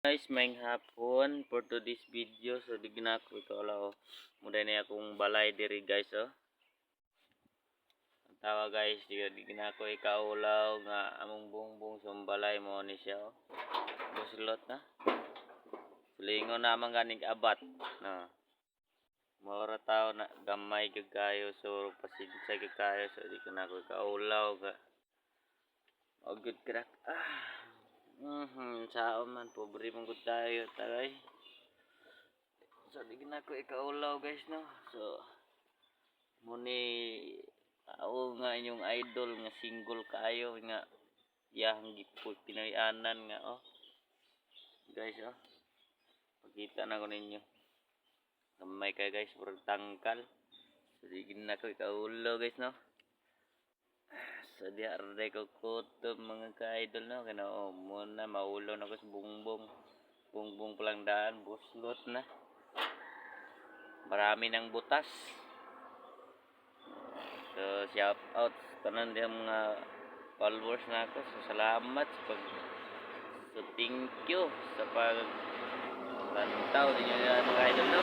Guys, maing hapon for today's video. So digna ko ikaw lao. Muday na akong balay diri guys oh. Ang tawa guys, digna ko ikaw lao nga among bungbong sa balay mo ni siya oh. Buslot na. Sulingon naman ganing abat. No. Mora tao na gamay gyud kayo so pasensya gyud kayo so di ko na ko ikaulaw ga. Og good crack. Sao man pobre mong gud tayo tagay. So di na ko ikaulaw guys no. So muni ako nga inyong idol nga single kayo nga yahang gipod pinayanan nga oh. Guys oh. Pakita na ko ninyo. Gamay kay guys puro tangkal. So di na ko ikaulaw guys no. So di arday ko kutob mga ka-idol no kana oh muna maulo na ko sa bungbong. Bungbong palang daan buslot na. Marami ng butas. So shout out tanan diha mga followers na ako. So salamat sa pag so thank you sa pag tantaw ninyo mga idol no.